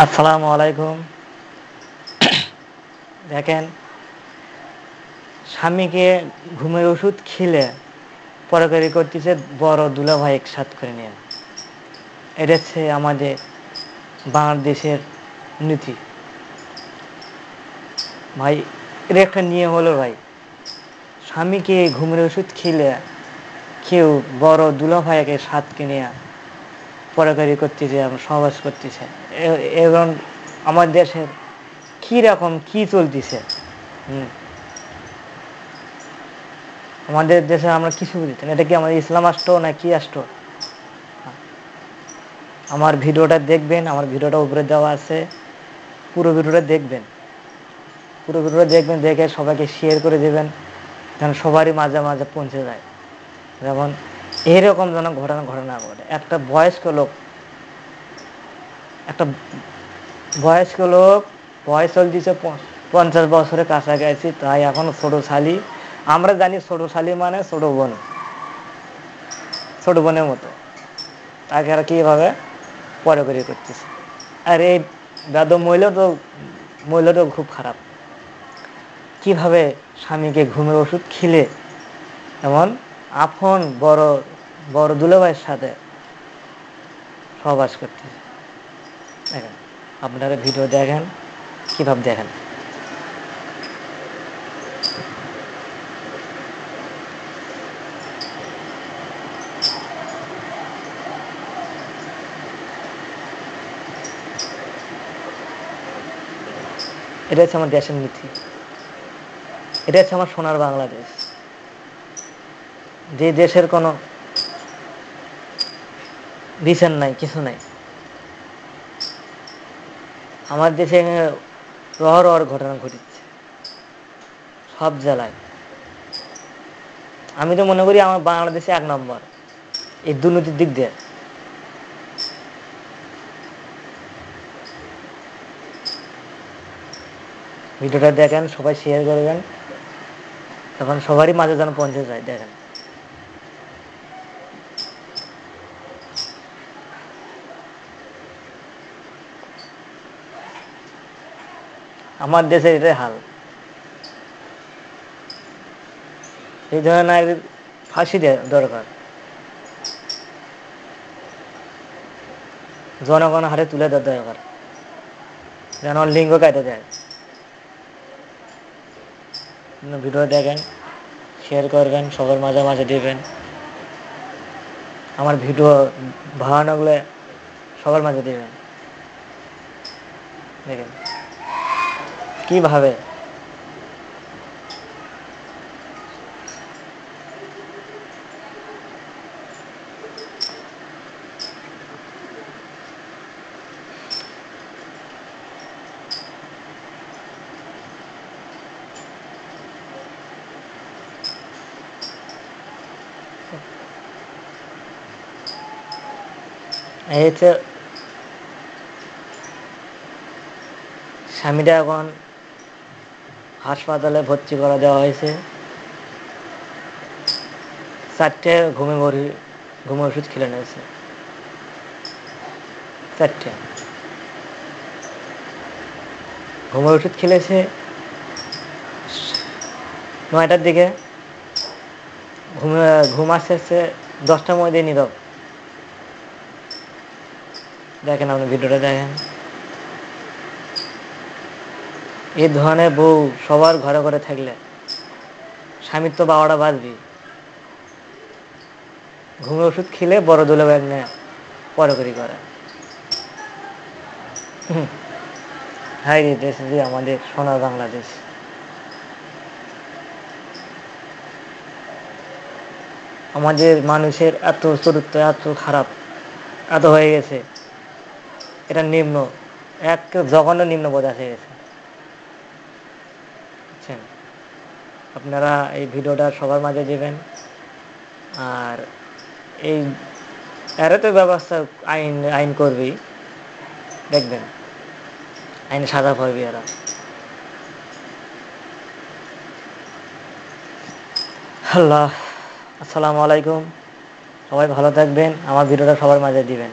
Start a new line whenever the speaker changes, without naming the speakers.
আসসালামু আলাইকুম। দেখেন, স্বামীকে ঘুমের ওষুধ খেলে পরকারি করতেছে বড় দুলাভাই একসাথ করে নিয়ে। এটা হচ্ছে আমাদের বাংলাদেশের নীতি ভাই। এর একটা নিয়ম হলো ভাই, স্বামীকে ঘুমের ওষুধ খেলে কেউ বড় দুলাভাইকে সাথকে নিয়ে পরকারি করতেছে, সহবাস করতেছে। এবং আমার দেশের কীরকম কী চলতেছে, আমাদের দেশে আমরা কিছু বুঝতে না। এটা কি আমাদের ইসলাম রাষ্ট্র না কি রাষ্ট্র? আমার ভিডিওটা দেখবেন, আমার ভিডিওটা উপরে দেওয়া আছে, পুরো ভিডিওটা দেখবেন, পুরো ভিডিওটা দেখবেন, দেখে সবাইকে শেয়ার করে দেবেন যেন সবারই মাঝে মাঝে পৌঁছে যায়। যেমন এরকম যেন ঘটনা ঘটে। একটা বয়স্ক লোক বয়স চলতেছে 50 বছরের কাছাকাছি, তাই এখন ছোট শালি। আমরা জানি ছোট শালি মানে ছোট বোনের মতো, তাকে আর কীভাবে পরকারি করতেছে। আর এই বেদম মহিলাটাও খুব খারাপ। কিভাবে স্বামীকে ঘুমের ওষুধ খেলে এমন আপন বড় বড় দুলাভাইয়ের সাথে সহবাস করতেছে। দেখেন, আপনারা ভিডিও দেখেন, কিভাবে দেখেন। এটা হচ্ছে আমার দেশের নীতি, এটা হচ্ছে আমার সোনার বাংলাদেশ, যে দেশের কোনো বিচার নাই, কিছু নাই। আমার দেশে রহর ঘটনা ঘটেছে সব জেলায়। আমি তো মনে করি আমার বাংলাদেশে 1 নম্বর এই দুর্নীতির দিক দিয়ে। ভিডিওটা দেখেন, সবাই শেয়ার করবেন, তখন সবারই মাঝে যেন পৌঁছে যায়। দেখেন, আমার দেশে এটাই হাল। এই ধরনের ফাঁসি দেওয়া দরকার, জনগণের হাতে তুলে দেওয়া দরকার, যেন লিঙ্গ কাটে দেয়। ভিডিও দেখেন, শেয়ার করবেন, সবার মাঝে মাঝে দেবেন। আমার ভিডিও ভালো লাগলে সবার মাঝে দেবেন। দেখেন কিভাবে এই হচ্ছে স্বামীটা এখন হাসপাতালে ভর্তি করে দেওয়া হয়েছে। 4টে ঘুমের ওষুধ খেলে নিয়েছে, 4টে ঘুমের ওষুধ খেলেছে। 9টার দিকে ঘুম আসছে, 10টার মধ্যে নীরব। দেখেন, আপনি ভিডিওটা দেখেন। এই ধরনের বউ সবার ঘরে ঘরে থাকলে স্বামীর তো 12টা বাজবি। ঘুমের ওষুধ খেলে বড় দুলাভাই নিয়ে পরকারি করে। হাই রে দেশ, যে আমাদের সোনার বাংলাদেশ। আমাদের মানুষের এত চরিত্র এত খারাপ, এত হয়ে গেছে, এটা এক জঘন্য নিম্নবোধ হয়ে গেছে। বুঝছেন? আপনারা এই ভিডিওটা সবার মাঝে দেবেন। আর এই এরা তো ব্যবস্থা আইন করবেই, দেখবেন আইনে সাজা পাবে এরা। আল্লাহ, আসসালামু আলাইকুম। সবাই ভালো থাকবেন, আমার ভিডিওটা সবার মাঝে দিবেন।